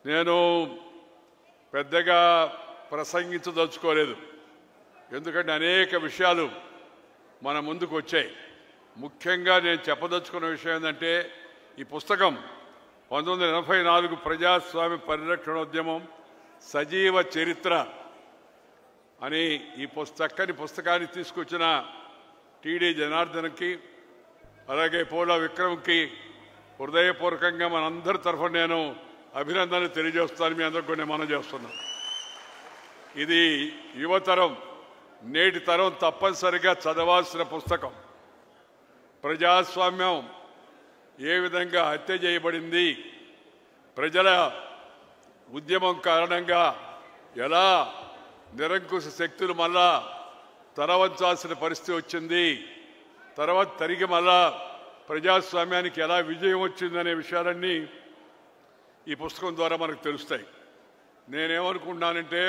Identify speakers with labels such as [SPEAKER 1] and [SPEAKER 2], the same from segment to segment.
[SPEAKER 1] నేను పెద్దగా ప్రసంగించదలుచుకోలేదు. ఎందుకంటే అనేక విషయాలు మన ముందుకు వచ్చాయి. ముఖ్యంగా నేను చెప్పదలుచుకున్న విషయం ఏంటంటే ఈ పుస్తకం 1984 ప్రజాస్వామ్య పరిరక్షణోద్యమం సజీవ చరిత్ర అని ఈ చక్కని పుస్తకాన్ని తీసుకొచ్చిన టీడీ జనార్దన్కి అలాగే పోలా విక్రమ్కి హృదయపూర్వకంగా మనందరి తరఫున నేను అభినందనలు తెలియజేస్తాను. మీ అందరికీ కూడా మనం చేస్తున్నాను. ఇది యువతరం నేటి తరం తప్పనిసరిగా చదవాల్సిన పుస్తకం. ప్రజాస్వామ్యం ఏ విధంగా హత్య చేయబడింది, ప్రజల ఉద్యమం కారణంగా ఎలా నిరంకుశ శక్తులు మళ్ళా తలవంచాల్సిన పరిస్థితి వచ్చింది, తర్వాత తిరిగి మళ్ళా ప్రజాస్వామ్యానికి ఎలా విజయం వచ్చిందనే విషయాలన్నీ ఈ పుస్తకం ద్వారా మనకు తెలుస్తాయి. నేనేమనుకుంటున్నానంటే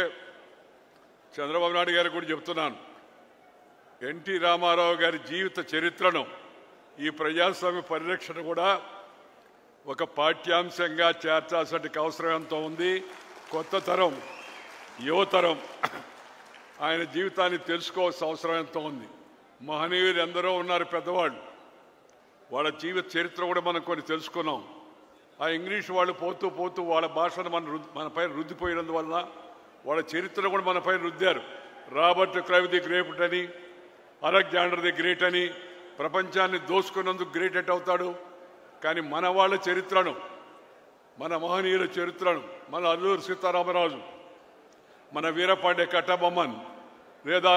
[SPEAKER 1] చంద్రబాబు నాయుడు గారు కూడా చెప్తున్నాను, ఎన్టీ రామారావు గారి జీవిత చరిత్రను ఈ ప్రజాస్వామ్య పరిరక్షణ కూడా ఒక పాఠ్యాంశంగా చేర్చాల్సిన అవసరం ఎంతో ఉంది. కొత్త తరం యువతరం ఆయన జీవితాన్ని తెలుసుకోవాల్సిన అవసరం ఎంతో ఉంది. మహనీయులు ఎందరో ఉన్నారు పెద్దవాళ్ళు, వాళ్ళ జీవిత చరిత్ర కూడా మనం కొన్ని తెలుసుకున్నాం. ఆ ఇంగ్లీష్ వాళ్ళు పోతూ పోతూ వాళ్ళ భాషను మనపై రుద్దిపోయినందువల్ల వాళ్ళ చరిత్ర కూడా మనపై రుద్దారు. రాబర్ట్ క్లైవ్ ది గ్రేట్ అని, అలెగ్జాండర్ ది గ్రేట్ అని, ప్రపంచాన్ని దోసుకున్నందుకు గ్రేట్ ఎట్ అవుతాడు. కానీ మన వాళ్ళ చరిత్రను, మన మహనీయుల చరిత్రను, మన అల్లూరు సీతారామరాజు, మన వీరపాండ్య కట్టబొమ్మన్ లేదా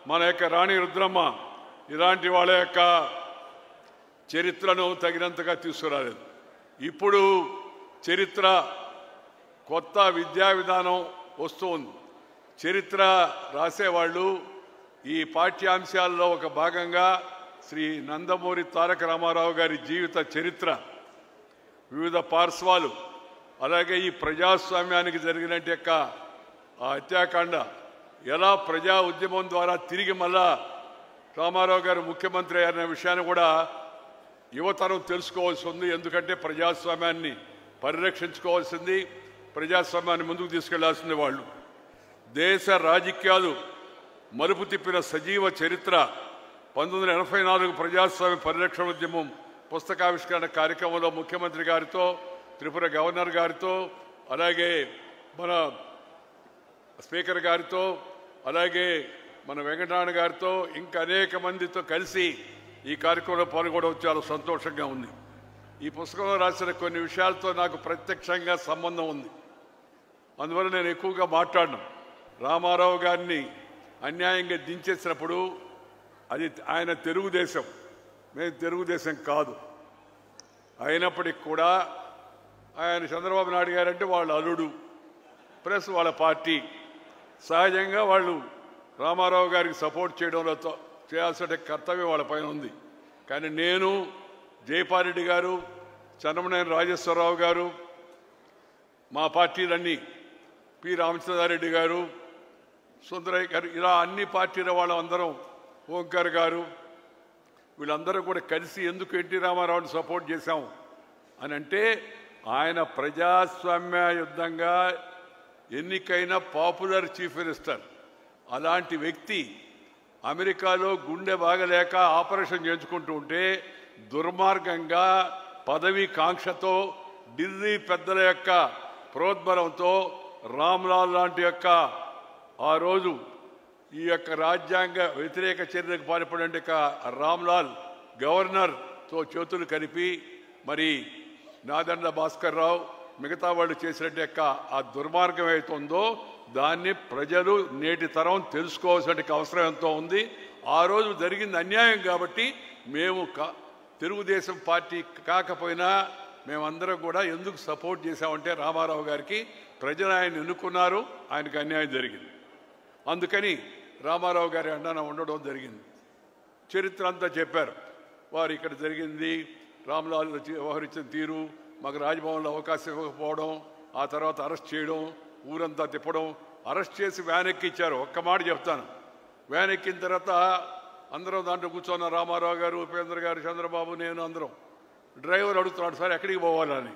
[SPEAKER 1] మన యొక్క రాణి రుద్రమ్మ ఇలాంటి వాళ్ళ యొక్క చరిత్రను తగినంతగా తీసుకురాలేదు. ఇప్పుడు చరిత్ర కొత్త విద్యా విధానం వస్తూ ఉంది. చరిత్ర రాసేవాళ్ళు ఈ పాఠ్యాంశాల్లో ఒక భాగంగా శ్రీ నందమూరి తారక రామారావు గారి జీవిత చరిత్ర, వివిధ పార్శ్వాలు, అలాగే ఈ ప్రజాస్వామ్యానికి జరిగినట్టు యొక్క ఆ హత్యాకాండ, ఎలా ప్రజా ఉద్యమం ద్వారా తిరిగి మళ్ళా రామారావు గారు ముఖ్యమంత్రి అనే విషయాన్ని కూడా యువతరం తెలుసుకోవాల్సి ఉంది. ఎందుకంటే ప్రజాస్వామ్యాన్ని పరిరక్షించుకోవాల్సింది, ప్రజాస్వామ్యాన్ని ముందుకు తీసుకెళ్లాల్సింది వాళ్ళు. దేశ రాజకీయాలు మలుపు తిప్పిన సజీవ చరిత్ర 1984 ప్రజాస్వామ్య పరిరక్షణ ఉద్యమం పుస్తకావిష్కరణ కార్యక్రమంలో ముఖ్యమంత్రి గారితో, త్రిపుర గవర్నర్ గారితో, అలాగే మన స్పీకర్ గారితో, అలాగే మన వెంకటనారాయణ గారితో, ఇంకా అనేక మందితో కలిసి ఈ కార్యక్రమంలో పాల్గొనడం చాలా సంతోషంగా ఉంది. ఈ పుస్తకంలో రాసిన కొన్ని విషయాలతో నాకు ప్రత్యక్షంగా సంబంధం ఉంది. అందువల్ల నేను ఎక్కువగా మాట్లాడను. రామారావు గారిని అన్యాయంగా దించేసినప్పుడు అది ఆయన తెలుగుదేశం, మేము తెలుగుదేశం కాదు. అయినప్పటికీ కూడా ఆయన చంద్రబాబు నాయుడు గారు అంటే వాళ్ళ అల్లుడు ప్లస్ వాళ్ళ పార్టీ, సహజంగా వాళ్ళు రామారావు గారికి సపోర్ట్ చేయడంలో చేయాల్సిన కర్తవ్యం వాళ్ళ పైన ఉంది. కానీ నేను, జయపాల్రెడ్డి గారు, చంద్రమనేని రాజేశ్వరరావు గారు, మా పార్టీలన్నీ, పి రామచంద్రారెడ్డి గారు, సుందరయ్య గారు, ఇలా అన్ని పార్టీల వాళ్ళందరం, ఓంకార్ గారు, వీళ్ళందరూ కూడా కలిసి ఎందుకు ఎన్టీ రామారావుని సపోర్ట్ చేశాము అని అంటే ఆయన ప్రజాస్వామ్యయుద్ధంగా ఎన్నికైన పాపులర్ చీఫ్ మినిస్టర్. అలాంటి వ్యక్తి అమెరికాలో గుండె బాగలేక ఆపరేషన్ చేయించుకుంటూ ఉంటే దుర్మార్గంగా పదవీ కాంక్షతో ఢిల్లీ పెద్దల యొక్క ప్రోద్బలంతో రామ్లాల్ లాంటి యొక్క ఆ రోజు ఈ యొక్క రాజ్యాంగ వ్యతిరేక చర్యలకు పాల్పడే రామ్లాల్ గవర్నర్తో చేతులు కలిపి మరి నాదెండ్ల భాస్కర్ రావు మిగతా వాళ్ళు చేసినట్టు యొక్క ఆ దుర్మార్గం ఏమవుతుందో దాన్ని ప్రజలు నేటి తరం తెలుసుకోవాల్సిన అవసరం ఎంతో ఉంది. ఆ రోజు జరిగింది అన్యాయం కాబట్టి మేము తెలుగుదేశం పార్టీ కాకపోయినా మేమందరం కూడా ఎందుకు సపోర్ట్ చేశామంటే రామారావు గారికి ప్రజలు ఆయన ఎన్నుకున్నారు, ఆయనకు అన్యాయం జరిగింది. అందుకని రామారావు గారి అండన ఉండడం జరిగింది. చరిత్ర అంతా చెప్పారు. వారు ఇక్కడ జరిగింది, రామ్లాల్ వ్యవహరించిన తీరు, మాకు రాజ్భవన్లో అవకాశం ఇవ్వకపోవడం, ఆ తర్వాత అరెస్ట్ చేయడం, ఊరంతా తిప్పడం, అరెస్ట్ చేసి వ్యాన్ ఎక్కిచ్చారు. ఒక్క మాట చెప్తాను, వ్యాన్ ఎక్కిన తర్వాత అందరం దాంట్లో కూర్చున్న రామారావు గారు, ఉపేంద్ర గారు, చంద్రబాబు, నేను అందరం. డ్రైవర్ అడుగుతున్నాడు, సార్ ఎక్కడికి పోవాలని.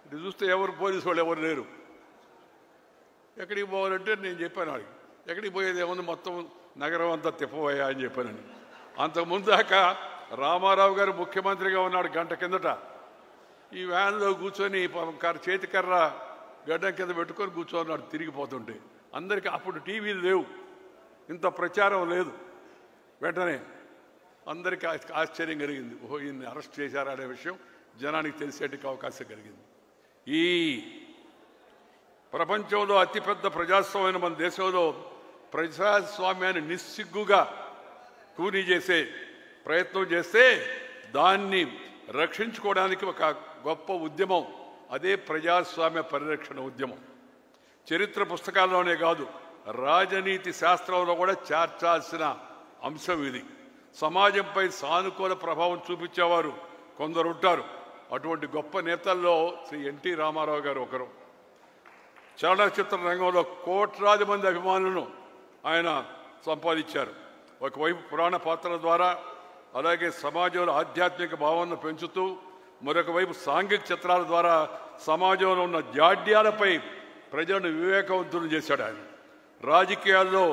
[SPEAKER 1] ఇటు చూస్తే ఎవరు పోలీసు వాళ్ళు ఎవరు లేరు. ఎక్కడికి పోవాలంటే నేను చెప్పాను వాడికి, ఎక్కడికి పోయేది ఏముంది మొత్తం నగరం అంతా తిప్పబోయా అని చెప్పానని. అంతకుముందు దాకా రామారావు గారు ముఖ్యమంత్రిగా ఉన్నాడు గంట కిందట. ఈ వ్యాన్లో కూర్చొని చేతికర్ర గడ్డం కింద పెట్టుకొని కూర్చోన్నాడు తిరిగిపోతుంటే. అందరికీ అప్పుడు టీవీలు లేవు, ఇంత ప్రచారం లేదు. వెంటనే అందరికీ ఆశ్చర్యం కలిగింది, ఓహో ఈయన్ని అరెస్ట్ చేశారా అనే విషయం జనానికి తెలిసేటికి అవకాశం కలిగింది. ఈ ప్రపంచంలో అతిపెద్ద ప్రజాస్వామ్యం మన దేశంలో ప్రజాస్వామ్యాన్ని నిస్సిగ్గుగా కూనీ చేసే ప్రయత్నం చేస్తే దాన్ని రక్షించుకోవడానికి ఒక గొప్ప ఉద్యమం, అదే ప్రజాస్వామ్య పరిరక్షణ ఉద్యమం. చరిత్ర పుస్తకాల్లోనే కాదు, రాజనీతి శాస్త్రంలో కూడా చేర్చాల్సిన అంశం ఇది. సమాజంపై సానుకూల ప్రభావం చూపించేవారు కొందరు ఉంటారు. అటువంటి గొప్ప నేతల్లో శ్రీ ఎన్టీ రామారావు గారు ఒకరు. చలనచిత్ర రంగంలో కోట్లాది మంది అభిమానులను ఆయన సంపాదించారు. ఒకవైపు పురాణ పాత్రల ద్వారా, అలాగే సమాజంలో ఆధ్యాత్మిక భావనను పెంచుతూ, మరొక వైపు సాంఘిక చిత్రాల ద్వారా సమాజంలో ఉన్న జాడ్యాలపై ప్రజలను వివేకవంతులు చేశాడు. ఆయన రాజకీయాల్లో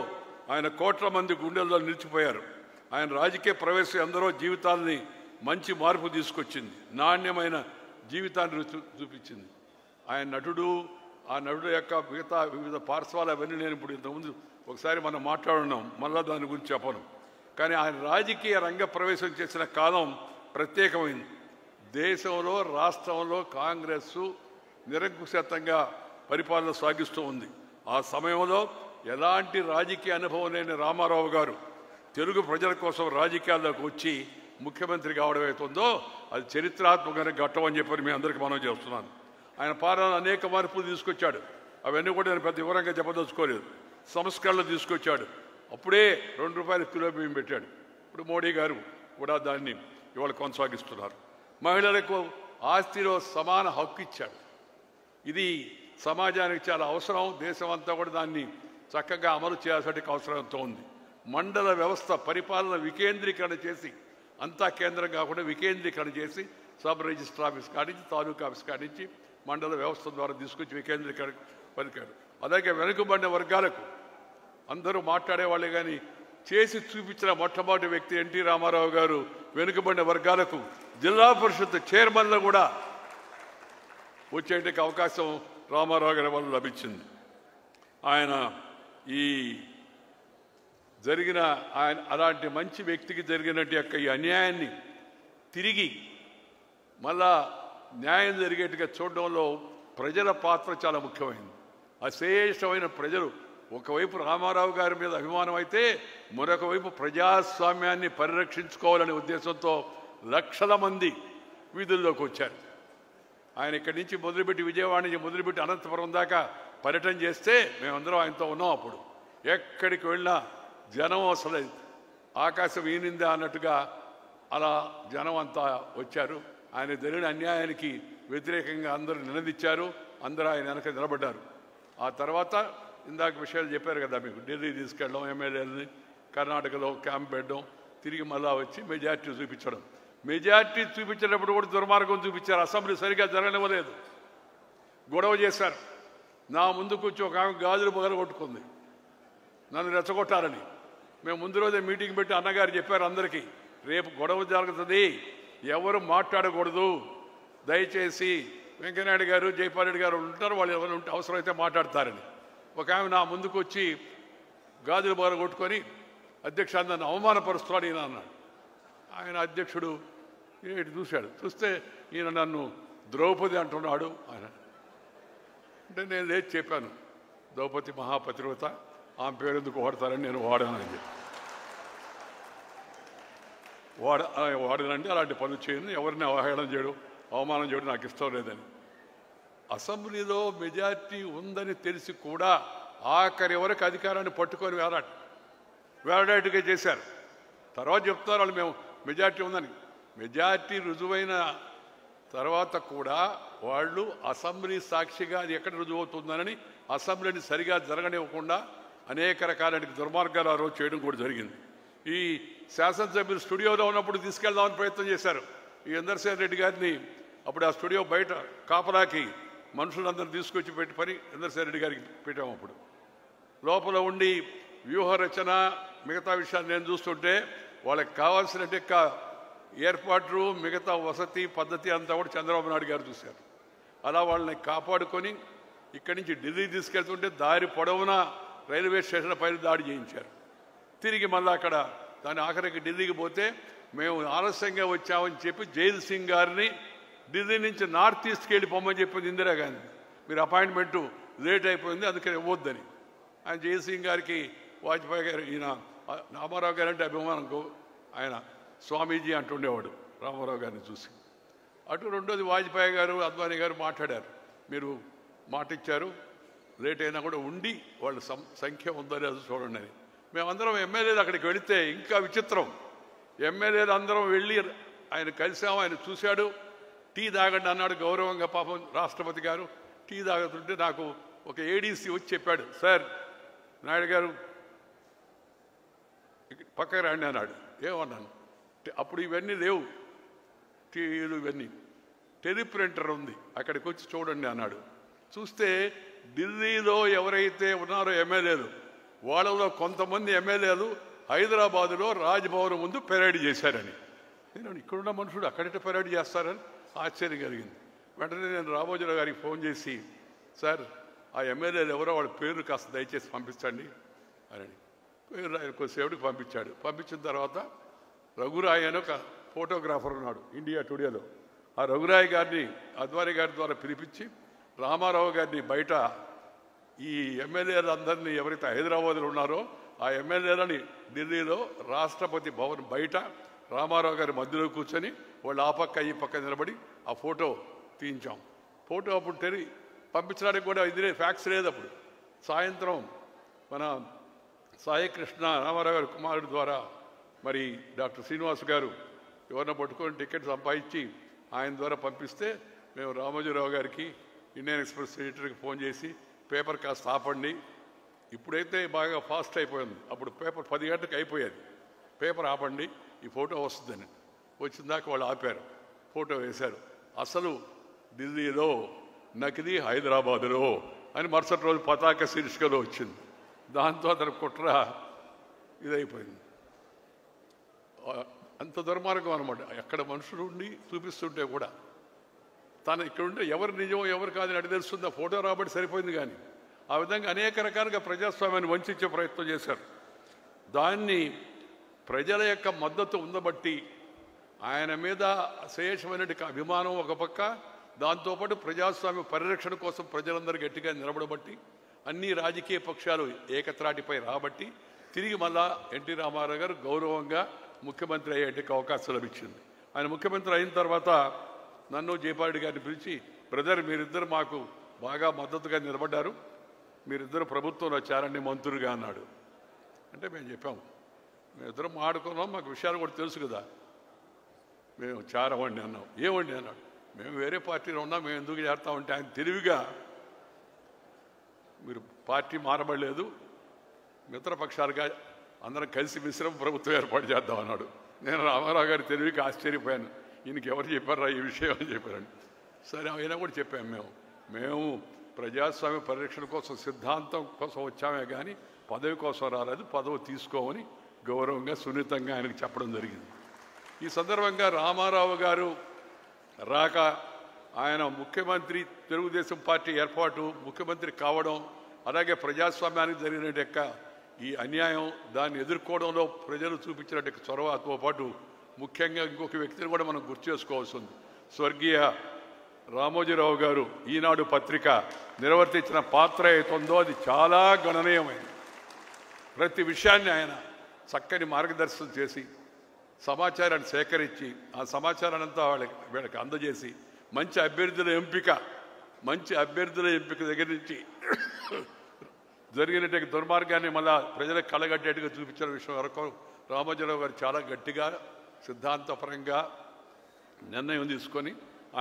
[SPEAKER 1] ఆయన కోట్ల మంది గుండెల్లో నిలిచిపోయారు. ఆయన రాజకీయ ప్రవేశం ఎందరో జీవితాలని మంచి మార్పు తీసుకొచ్చింది, నాణ్యమైన జీవితాన్ని చూపించింది. ఆయన నటుడు, ఆ నటుడు యొక్క మిగతా వివిధ పార్శ్వాలు అవన్నీ నేను ఇప్పుడు ఇంతకుముందు ఒకసారి మనం మాట్లాడున్నాం, మళ్ళా దాని గురించి చెప్పను. కానీ ఆయన రాజకీయ రంగ ప్రవేశం చేసిన కాలం ప్రత్యేకమైంది. దేశంలో రాష్ట్రంలో కాంగ్రెస్ నిరంకుశంగా పరిపాలన సాగిస్తూ ఉంది. ఆ సమయంలో ఎలాంటి రాజకీయ అనుభవం లేని రామారావు గారు తెలుగు ప్రజల కోసం రాజకీయాల్లోకి వచ్చి ముఖ్యమంత్రి కావడం అవుతుందో అది చరిత్రాత్మకమైన ఘట్టం అని చెప్పి మీ అందరికీ మనం చేస్తున్నాను. ఆయన పాలన అనేక మార్పులు తీసుకొచ్చాడు. అవన్నీ కూడా నేను పెద్ద వివరంగా చెప్పదలుచుకోలేదు. సంస్కరణలు తీసుకొచ్చాడు. అప్పుడే ₹2 కిలో బియ్యం పెట్టాడు. ఇప్పుడు మోడీ గారు కూడా దాన్ని ఇవాళ కొనసాగిస్తున్నారు. మహిళలకు ఆస్తిలో సమాన హక్కు ఇచ్చాడు. ఇది సమాజానికి చాలా అవసరం. దేశం అంతా కూడా దాన్ని చక్కగా అమలు చేయాల్సిన అవసరం ఎంతో ఉంది. మండల వ్యవస్థ పరిపాలన వికేంద్రీకరణ చేసి, అంతా కేంద్రం కాకుండా వికేంద్రీకరణ చేసి, సబ్ రిజిస్టర్ ఆఫీస్ కానించి తాలూకా ఆఫీస్ కానించి మండల వ్యవస్థ ద్వారా తీసుకొచ్చి వికేంద్రీకరణ పలికాడు. అలాగే వెనుకబడిన వర్గాలకు అందరూ మాట్లాడేవాళ్ళే కానీ చేసి చూపించిన మొట్టమొదటి వ్యక్తి ఎన్టీ రామారావు గారు. వెనుకబడిన వర్గాలకు జిల్లా పరిషత్ చైర్మన్లు కూడా వచ్చేటికి అవకాశం రామారావు గారి వల్ల లభించింది. ఆయన ఈ జరిగిన ఆయన అలాంటి మంచి వ్యక్తికి జరిగినట్టు యొక్క ఈ అన్యాయాన్ని తిరిగి మళ్ళా న్యాయం జరిగేట్టుగా చూడడంలో ప్రజల పాత్ర చాలా ముఖ్యమైనది. అశేషమైన ప్రజలు ఒకవైపు రామారావు గారి మీద అభిమానం అయితే, మరొక వైపు ప్రజాస్వామ్యాన్ని పరిరక్షించుకోవాలనే ఉద్దేశంతో లక్షల మంది వీధుల్లోకి వచ్చారు. ఆయన ఇక్కడి నుంచి మొదలుపెట్టి విజయవాడ నుంచి మొదలుపెట్టి అనంతపురం దాకా పర్యటన చేస్తే మేమందరం ఆయనతో ఉన్నాం. అప్పుడు ఎక్కడికి వెళ్ళినా జనం అసలు ఆకాశం ఈనిందా అన్నట్టుగా అలా జనం అంతా వచ్చారు. ఆయన జరిగిన అన్యాయానికి వ్యతిరేకంగా అందరూ నినదించారు. అందరూ ఆయన వెనక నిలబడ్డారు. ఆ తర్వాత ఇందాక విషయాలు చెప్పారు కదా మీకు, ఢిల్లీ తీసుకెళ్ళడం, ఎమ్మెల్యేలని కర్ణాటకలో క్యాంప్ పెట్టడం, తిరిగి మళ్ళా వచ్చి మెజార్టీ చూపించడం. మెజార్టీ చూపించేటప్పుడు కూడా దుర్మార్గం చూపించారు. అసెంబ్లీ సరిగ్గా జరగనివ్వలేదు, గొడవ చేశారు. నా ముందుకు వచ్చి ఒక ఆమె గాజులు పగల కొట్టుకుంది నన్ను రెచ్చగొట్టాలని. మేము ముందు రోజే మీటింగ్ పెట్టి అన్నగారు చెప్పారు అందరికీ, రేపు గొడవ జరుగుతుంది, ఎవరు మాట్లాడకూడదు, దయచేసి వెంకయ్యనాయుడు గారు జైపాల్ రెడ్డి గారు ఉంటారు, వాళ్ళు ఎవరు ఉంటే అవసరమైతే మాట్లాడతారని. ఒక ఆమె నా ముందుకు వచ్చి గాజులు పగల కొట్టుకొని అధ్యక్ష నన్ను అవమానపరుస్తున్నాడు ఈయన అన్నాడు. ఆయన అధ్యక్షుడు ఇటు చూశాడు, చూస్తే ఈయన నన్ను ద్రౌపది అంటున్నాడు ఆయన. అంటే నేను లేచి చెప్పాను, ద్రౌపది మహాపతివ్రత, ఆమె పేరు ఎందుకు వాడతారని నేను వాడానని చెప్పి. వాడనండి, అలాంటి పనులు చేయను, ఎవరిని అవహేళన చేయడం అవమానం చేయడం నాకు ఇష్టం లేదని. అసెంబ్లీలో మెజార్టీ ఉందని తెలిసి కూడా ఆఖరి వరకు అధికారాన్ని పట్టుకొని వేలాడేట్టుగా చేశారు. తర్వాత చెప్తారు వాళ్ళు మేము మెజార్టీ ఉందని. మెజార్టీ రుజువైన తర్వాత కూడా వాళ్ళు అసెంబ్లీ సాక్షిగా అది ఎక్కడ రుజువు అవుతుందని అసెంబ్లీని సరిగా జరగనివ్వకుండా అనేక రకాల దుర్మార్గాలు ఆ రోజు చేయడం కూడా జరిగింది. ఈ శాసనసభ్యులు స్టూడియోలో ఉన్నప్పుడు తీసుకెళ్దామని ప్రయత్నం చేశారు. ఈ ఇందర్సేన్ రెడ్డి గారిని అప్పుడు ఆ స్టూడియో బయట కాపలాకి మనుషులందరూ తీసుకొచ్చి పెట్టి పని చంద్రశేఖర్ రెడ్డి గారికి పెట్టాము. అప్పుడు లోపల ఉండి వ్యూహరచన మిగతా విషయాలు నేను చూస్తుంటే వాళ్ళకి కావాల్సిన ఏర్పాట్లు మిగతా వసతి పద్ధతి అంతా కూడా చంద్రబాబు నాయుడు గారు చూశారు. అలా వాళ్ళని కాపాడుకొని ఇక్కడి నుంచి ఢిల్లీ తీసుకెళ్తుంటే దారి పొడవునా రైల్వే స్టేషన్ పైన దాడి చేయించారు. తిరిగి మళ్ళీ అక్కడ దాని ఆఖరికి ఢిల్లీకి పోతే మేము ఆలస్యంగా వచ్చామని చెప్పి జైల్ సింగ్ గారిని ఢిల్లీ నుంచి నార్త్ ఈస్ట్కి వెళ్ళి పొమ్మని చెప్పింది ఇందిరాగాంధీ. మీరు అపాయింట్మెంటు లేట్ అయిపోయింది అందుకని ఇవ్వద్దని. ఆయన జైల్ సింగ్ గారికి వాజ్పేయి గారు ఈయన రామారావు గారు అంటే అభిమానంకు ఆయన స్వామీజీ అంటుండేవాడు రామారావు గారిని చూసి. అటు రెండోది వాజ్పేయి గారు అద్వానీ గారు మాట్లాడారు, మీరు మాట ఇచ్చారు లేట్ అయినా కూడా ఉండి వాళ్ళ సంఖ్య ఉందని అది చూడండి అని. మేమందరం ఎమ్మెల్యేలు అక్కడికి వెళితే ఇంకా విచిత్రం. ఎమ్మెల్యేలు అందరం వెళ్ళి ఆయన కలిసాము, ఆయన చూశాడు. టీ తాగండి అన్నాడు గౌరవంగా. పాపం రాష్ట్రపతి గారు టీ తాగుతుంటే నాకు ఒక ఏడీసీ వచ్చి చెప్పాడు, సార్ నాయుడు గారు పక్కకు రండి అన్నాడు. ఏమన్నాను, అప్పుడు ఇవన్నీ లేవు టీవీలు ఇవన్నీ, టెలిప్రింటర్ ఉంది అక్కడికి వచ్చి చూడండి అన్నాడు. చూస్తే ఢిల్లీలో ఎవరైతే ఉన్నారో ఎమ్మెల్యేలు వాళ్ళలో కొంతమంది ఎమ్మెల్యేలు హైదరాబాదులో రాజ్భవన్ ముందు పెరేడ్ చేశారని. నేను ఇక్కడున్న మనుషుడు అక్కడిట పెరేడ్ చేస్తారని ఆశ్చర్యం కలిగింది. వెంటనే నేను రామోజీరావు గారికి ఫోన్ చేసి, సార్ ఆ ఎమ్మెల్యేలు ఎవరో వాళ్ళ పేరు కాస్త దయచేసి పంపించండి అని పేరు ఆయన కొద్దిసేపటికి పంపించాడు. పంపించిన తర్వాత రఘురాయ్ అని ఒక ఫోటోగ్రాఫర్ ఉన్నాడు ఇండియా టుడేలో. ఆ రఘురాయ్ గారిని అద్వానీ గారి ద్వారా పిలిపించి రామారావు గారిని బయట ఈ ఎమ్మెల్యేలందరినీ ఎవరైతే హైదరాబాద్లో ఉన్నారో ఆ ఎమ్మెల్యేలని ఢిల్లీలో రాష్ట్రపతి భవన్ బయట రామారావు గారి మధ్యలో కూర్చొని వాళ్ళు ఆ పక్క ఈ పక్క నిలబడి ఆ ఫోటో తీయించాం. ఫోటో అప్పుడు పంపించడానికి కూడా ఇది ఫ్యాక్స్ లేదు. అప్పుడు సాయంత్రం మన సాయికృష్ణ రామారావు గారి కుమారుడి ద్వారా మరి డాక్టర్ శ్రీనివాస్ గారు ఎవరిని పట్టుకొని టికెట్ సంపాదించి ఆయన ద్వారా పంపిస్తే మేము రామోజీరావు గారికి ఇండియన్ ఎక్స్ప్రెస్ ఎడిటర్కి ఫోన్ చేసి పేపర్ కాస్త ఆపండి, ఇప్పుడైతే బాగా ఫాస్ట్ అయిపోయింది, అప్పుడు పేపర్ 10 గంటలకు అయిపోయేది, పేపర్ ఆపండి ఈ ఫోటో వస్తుందని. వచ్చిందాక వాళ్ళు ఆపారు, ఫోటో వేశారు. అసలు ఢిల్లీలో నకిలీ హైదరాబాదులో అని మరుసటి రోజు పతాక శీర్షికలో వచ్చింది. దాంతో అతను కుట్ర ఇదైపోయింది. అంత దుర్మార్గం అనమాట. ఎక్కడ మనుషులు ఉండి చూపిస్తుంటే కూడా తను ఇక్కడ ఉంటే ఎవరు నిజం ఎవరు కాదని అడిగి తెలుస్తుంది. ఆ ఫోటో రాబట్టి సరిపోయింది. కానీ ఆ విధంగా అనేక రకాలుగా ప్రజాస్వామ్యాన్ని వంచే ప్రయత్నం చేశారు. దాన్ని ప్రజల యొక్క మద్దతు ఉండబట్టి ఆయన మీద అశేషమైన అభిమానం ఒక పక్క, దాంతోపాటు ప్రజాస్వామ్య పరిరక్షణ కోసం ప్రజలందరూ గట్టిగా నిలబడబట్టి అన్ని రాజకీయ పక్షాలు ఏకత్రాటిపై రాబట్టి తిరిగి మళ్ళా ఎన్టీ రామారావు గారు గౌరవంగా ముఖ్యమంత్రి అయ్యేటికి అవకాశం లభించింది. ఆయన ముఖ్యమంత్రి అయిన తర్వాత నన్ను జయపాల్ గారిని పిలిచి, బ్రదర్ మీరిద్దరు మాకు బాగా మద్దతుగా నిలబడ్డారు, మీరిద్దరు ప్రభుత్వంలో వచ్చారండి మంత్రులుగా అన్నాడు. అంటే మేము చెప్పాము, మేమిద్దరం ఆడుకున్నాం, మాకు విషయాలు కూడా తెలుసు కదా, మేము చేరవండి అన్నాం. ఏమండి అన్నాడు, మేము వేరే పార్టీలో ఉన్నాం, మేము ఎందుకు చేస్తామంటే ఆయన తెలివిగా మీరు పార్టీ మారబడలేదు, మిత్రపక్షాలుగా అందరం కలిసి మిశ్రమ ప్రభుత్వం ఏర్పాటు చేద్దాం అన్నాడు. నేను రామారావు గారి తెలివికి ఆశ్చర్యపోయాను, ఈయనకి ఎవరు చెప్పారా ఈ విషయం అని చెప్పారండి. సరే అయినా కూడా చెప్పాము, మేము ప్రజాస్వామ్య పరిరక్షణ కోసం సిద్ధాంతం కోసం వచ్చామే కానీ పదవి కోసం రాలేదు, పదవి తీసుకోమని గౌరవంగా సున్నితంగా ఆయనకు చెప్పడం జరిగింది. ఈ సందర్భంగా రామారావు గారు రాక ఆయన ముఖ్యమంత్రి, తెలుగుదేశం పార్టీ ఏర్పాటు, ముఖ్యమంత్రి కావడం, అలాగే ప్రజాస్వామ్యానికి జరిగిన ఈ అన్యాయం దాన్ని ఎదుర్కోవడంలో ప్రజలు చూపించినట్టు చొరవతో పాటు ముఖ్యంగా ఇంకొక వ్యక్తిని కూడా మనం గుర్తు చేసుకోవాల్సి ఉంది. స్వర్గీయ రామోజీరావు గారు ఈనాడు పత్రిక నిర్వర్తించిన పాత్ర ఏతుందో అది చాలా గణనీయమైంది. ప్రతి విషయాన్ని ఆయన చక్కని మార్గదర్శనం చేసి సమాచారాన్ని సేకరించి ఆ సమాచారాన్ని అంతా వీళ్ళకి అందజేసి మంచి అభ్యర్థుల ఎంపిక దగ్గర నుంచి జరిగినట్టు దుర్మార్గాన్ని మళ్ళా ప్రజలకు కలగట్టేట్టుగా చూపించిన విషయం వరకు రామోజీరావు గారు చాలా గట్టిగా సిద్ధాంతపరంగా నిర్ణయం తీసుకొని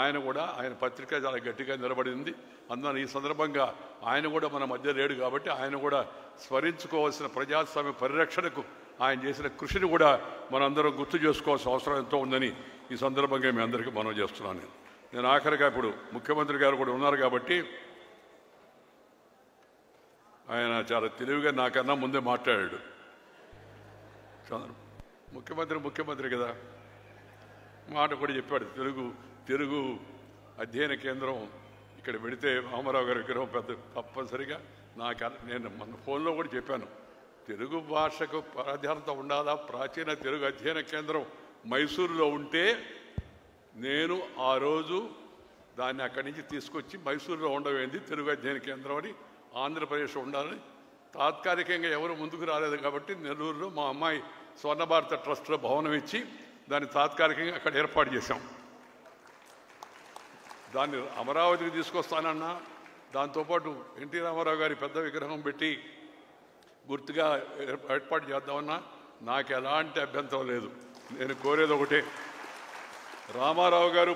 [SPEAKER 1] ఆయన పత్రిక చాలా గట్టిగా నిలబడింది. అందువల్ల ఈ సందర్భంగా ఆయన కూడా మన మధ్య లేడు కాబట్టి ఆయన కూడా స్మరించుకోవాల్సిన ప్రజాస్వామ్య పరిరక్షణకు ఆయన చేసిన కృషిని కూడా మనందరం గుర్తు చేసుకోవాల్సిన అవసరం ఎంతో ఉందని ఈ సందర్భంగా మీ అందరికీ మనం చేస్తున్నాను. నేను ఆఖరిగా ఇప్పుడు ముఖ్యమంత్రి గారు కూడా ఉన్నారు కాబట్టి ఆయన చాలా తెలివిగా నాకన్నా ముందే మాట్లాడాడు. ముఖ్యమంత్రి కదా, మాట కూడా చెప్పాడు. తెలుగు అధ్యయన కేంద్రం ఇక్కడ పెడితే రామారావు గారి విగ్రహం పెద్ద తప్పనిసరిగా నేను మన ఫోన్లో కూడా చెప్పాను, తెలుగు భాషకు ప్రాధాన్యత ఉండాలా. ప్రాచీన తెలుగు అధ్యయన కేంద్రం మైసూరులో ఉంటే నేను ఆ రోజు దాన్ని అక్కడి నుంచి తీసుకొచ్చి మైసూరులో ఉండవేంది తెలుగు అధ్యయన కేంద్రం అని ఆంధ్రప్రదేశ్ ఉండాలని తాత్కాలికంగా ఎవరు ముందుకు రాలేదు కాబట్టి నెల్లూరులో మా అమ్మాయి స్వర్ణ భారత ట్రస్ట్లో భవనం ఇచ్చి దాన్ని తాత్కాలికంగా అక్కడ ఏర్పాటు చేశాం. దాన్ని అమరావతికి తీసుకొస్తానన్నా దాంతోపాటు ఎన్టీ రామారావు గారి పెద్ద విగ్రహం పెట్టి గుర్తుగా ఏర్పాటు చేద్దామన్నా నాకు ఎలాంటి అభ్యంతరం లేదు. నేను కోరేది ఒకటే, రామారావు గారు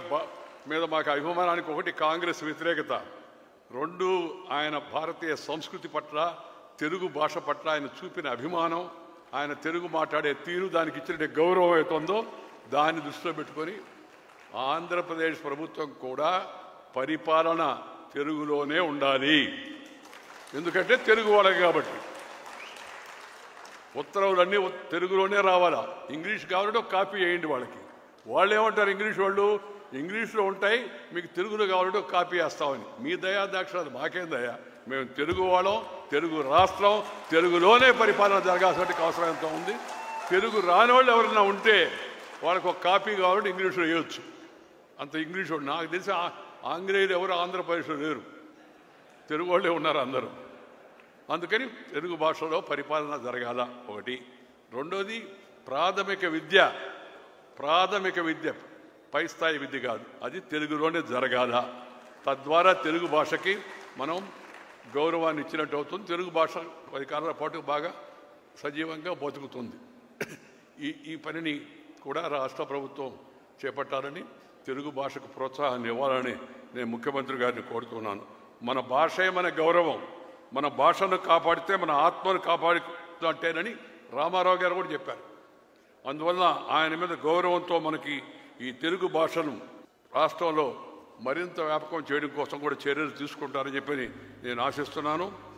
[SPEAKER 1] మీద మాకు అభిమానానికి ఒకటి కాంగ్రెస్ వ్యతిరేకత, రెండు ఆయన భారతీయ సంస్కృతి పట్ల తెలుగు భాష పట్ల ఆయన చూపిన అభిమానం, ఆయన తెలుగు మాట్లాడే తీరు, దానికి ఇచ్చిన గౌరవం అవుతుందో దాన్ని దృష్టిలో పెట్టుకొని ఆంధ్రప్రదేశ్ ప్రభుత్వం కూడా పరిపాలన తెలుగులోనే ఉండాలి. ఎందుకంటే తెలుగు వాళ్ళకి కాబట్టి ఉత్తర్వులన్నీ తెలుగులోనే రావాలా. ఇంగ్లీష్ కావాలంటే ఒక కాపీ వేయండి వాళ్ళకి. వాళ్ళు ఏమంటారు, ఇంగ్లీష్లో ఉంటాయి, మీకు తెలుగులో కావాలంటే ఒక కాపీ వేస్తామని. మీ దయా దాక్షాలు మాకేం దయా, మేము తెలుగు వాళ్ళం, తెలుగు రాష్ట్రం, తెలుగులోనే పరిపాలన జరగాల్సిన అవసరం ఎంత ఉంది. తెలుగు రాని వాళ్ళు ఎవరైనా ఉంటే వాళ్ళకు ఒక కాపీ కావాలంటే ఇంగ్లీష్లో వేయొచ్చు. అంత ఇంగ్లీష్ వాడు నాకు తెలిసి ఆంగ్లేయులు ఎవరు ఆంధ్రప్రదేశ్లో లేరు, తెలుగు వాళ్ళే ఉన్నారు అందరూ. అందుకని తెలుగు భాషలో పరిపాలన జరగాల ఒకటి. రెండోది ప్రాథమిక విద్య పై స్థాయి విద్య కాదు, అది తెలుగులోనే జరగాల. తద్వారా తెలుగు భాషకి మనం గౌరవాన్ని ఇచ్చినట్టు అవుతుంది. తెలుగు భాష 10 కాలాల పాటు బాగా సజీవంగా బతుకుతుంది. ఈ పనిని కూడా రాష్ట్ర ప్రభుత్వం చేపట్టాలని, తెలుగు భాషకు ప్రోత్సాహాన్ని ఇవ్వాలని నేను ముఖ్యమంత్రి గారిని కోరుతున్నాను. మన భాషే మన గౌరవం, మన భాషను కాపాడితే మన ఆత్మను కాపాడుతుంటేనని రామారావు గారు కూడా చెప్పారు. అందువల్ల ఆయన మీద గౌరవంతో మనకి ఈ తెలుగు భాషను రాష్ట్రంలో మరింత వ్యాపకం చేయడం కోసం కూడా చర్యలు తీసుకుంటారని చెప్పి నేను ఆశిస్తున్నాను.